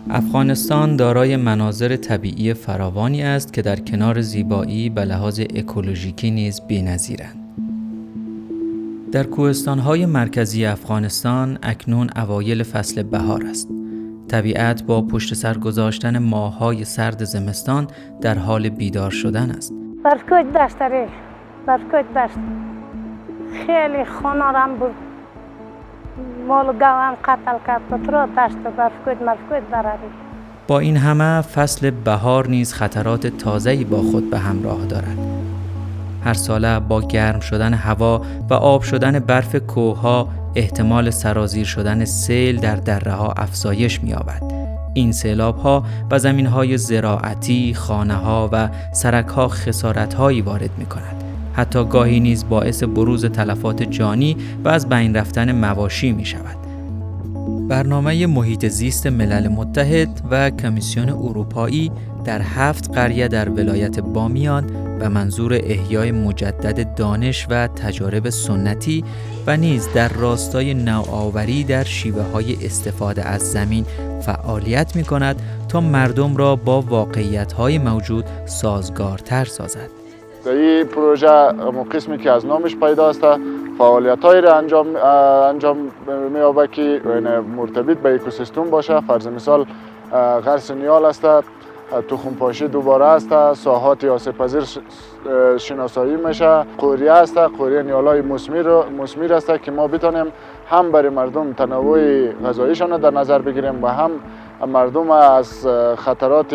افغانستان دارای مناظر طبیعی فراوانی است که در کنار زیبایی به لحاظ اکولوژیکی نیز بی‌نظیرند. در کوهستان‌های مرکزی افغانستان اکنون اوایل فصل بهار است. طبیعت با پشت سر گذاشتن ماه‌های سرد زمستان در حال بیدار شدن است. برفکوچ داشت داره، برفکوچ داشت. خیلی خونارم بود. مال گوام قتل کرد پترو داشت برفکوچ داره. با این همه فصل بهار نیز خطرات تازه‌ای با خود به همراه دارد. هر ساله با گرم شدن هوا و آب شدن برف کوه‌ها احتمال سرازیر شدن سیل در دره‌ها افزایش می‌یابد. این سیلاب‌ها به زمین‌های زراعتی، خانه‌ها و سرک‌ها خسارت‌هایی وارد می‌کند. حتی گاهی نیز باعث بروز تلفات جانی و از بین رفتن مواشی می‌شود. برنامه محیط زیست ملل متحد و کمیسیون اروپایی در 7 قریه در ولایت بامیان به منظور احیای مجدد دانش و تجارب سنتی و نیز در راستای نوآوری در شیوه‌های استفاده از زمین فعالیت می‌کند تا مردم را با واقعیت‌های موجود سازگارتر سازد. در این پروژه قسمی که از نامش پیداست فعالیت‌هایی را انجام می‌یابد که مرتبط به اکوسیستم باشه. فرض مثال غرس نیال است، تخم پاشی دوباره است، ساحات آسیب‌پذیر شناسایی میشه، قوریه است، قوریه نیالای مثمر است که ما بتونیم هم برای مردم تنوع غذاییشان در نظر بگیریم و هم مردم از خطرات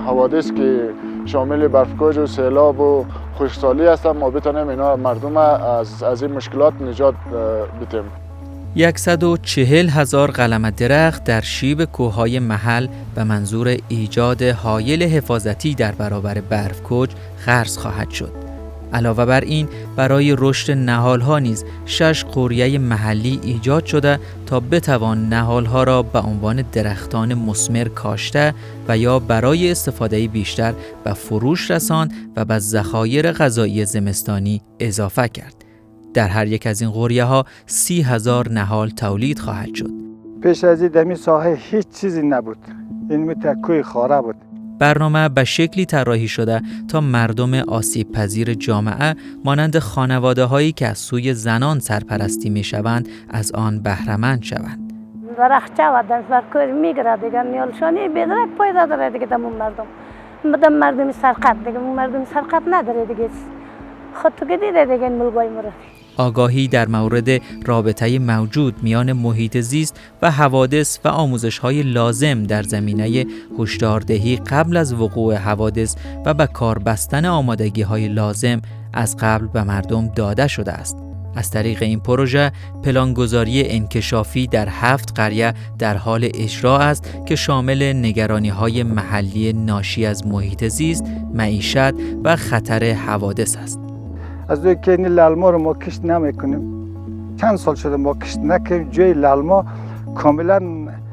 حوادث که شامل برفکوچ و سیلاب و خشکسالی است ما بتونیم اینا مردم از این مشکلات نجات بدیم. 140,000 قلمه درخت در شیب کوههای محل به منظور ایجاد حایل حفاظتی در برابر برفکوچ غرس خواهد شد. علاوه بر این برای رشد نهالها نیز 6 قوریه محلی ایجاد شده تا بتوان نهالها را به عنوان درختان مثمر کاشته و یا برای استفاده بیشتر به فروش رساند و به ذخایر غذایی زمستانی اضافه کرد. در هر یک از این قوریه ها 30,000 نهال تولید خواهد شد. پیش از این دمی ساحه هیچ چیزی نبود. این کوه خاره بود. برنامه به شکلی طراحی شده تا مردم آسیب پذیر جامعه مانند خانواده هایی که از سوی زنان سرپرستی می شوند از آن بهره‌مند شوند. درخچه و در برکوچ میگره دیگه نیالشانی بدرک پیدا داره دیگه دمون مردم سرقت دیگه مردم سرقت نداره دیگه. خود تو که دیده دیگه این ملگای مرد. آگاهی در مورد رابطه موجود میان محیط زیست و حوادث و آموزش‌های لازم در زمینه هشداردهی قبل از وقوع حوادث و به کار بستن آمادگی‌های لازم از قبل به مردم داده شده است. از طریق این پروژه پلانگذاری انکشافی در 7 قریه در حال اجرا است که شامل نگرانی‌های محلی ناشی از محیط زیست، معیشت و خطر حوادث است. از دوی که این لالما رو ما کشت نمیکنیم. چند سال شده ما کشت نکنیم. جای لالما کاملا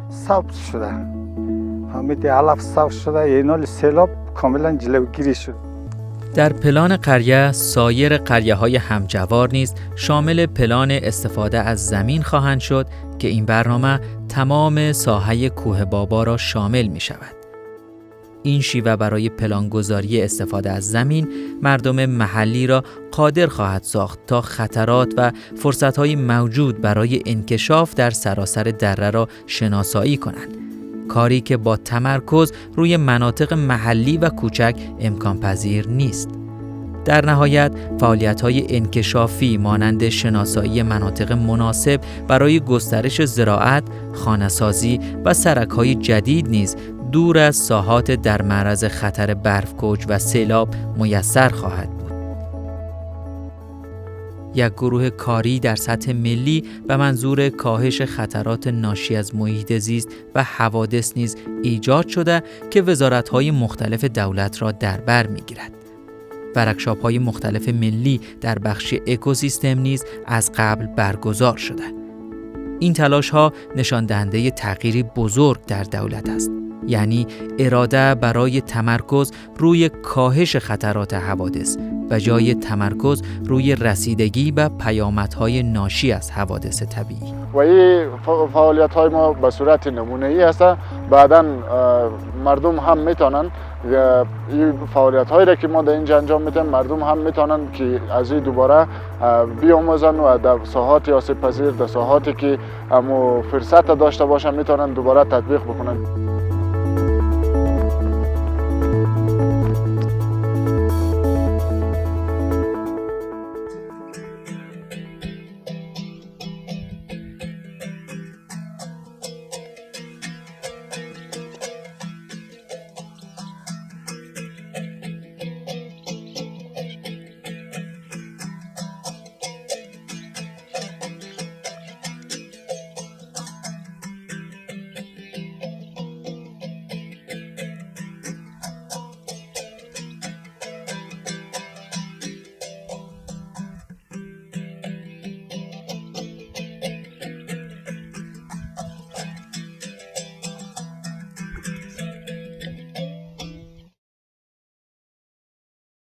سبز شده. همین علف سبز شده. اینال سیلاب کاملا جلوگیری شد. در پلان قریه سایر قریه‌های همجوار نیز شامل پلان استفاده از زمین خواهند شد که این برنامه تمام ساحه کوه بابا را شامل می شود. این شیوه برای پلانگذاری استفاده از زمین مردم محلی را قادر خواهد ساخت تا خطرات و فرصت‌های موجود برای انکشاف در سراسر دره را شناسایی کنند. کاری که با تمرکز روی مناطق محلی و کوچک امکان پذیر نیست. در نهایت فعالیت‌های انکشافی مانند شناسایی مناطق مناسب برای گسترش زراعت، خانه‌سازی و سرک‌های جدید نیز دور از ساحات در معرض خطر برفکوچ و سیلاب میسر خواهد بود. یک گروه کاری در سطح ملی به منظور کاهش خطرات ناشی از محیط زیست و حوادث نیز ایجاد شده که وزارت‌های مختلف دولت را در بر می‌گیرد. ورکشاپ‌های مختلف ملی در بخش اکوسیستم نیز از قبل برگزار شده. این تلاش‌ها نشان دهنده تغییری بزرگ در دولت است. یعنی اراده برای تمرکز روی کاهش خطرات حوادث و جای تمرکز روی رسیدگی به پیامدهای ناشی از حوادث طبیعی. و این فعالیت های ما به صورت نمونه‌ای است. بعداً مردم هم میتونن این فعالیت هایی را که ما در اینجا انجام میدیم، مردم هم میتونن که از این دوباره بیاموزن و در ساحات آسیب پذیر، در ساحاتی که فرصت داشته باشن میتونن دوباره تطبیق بکنن.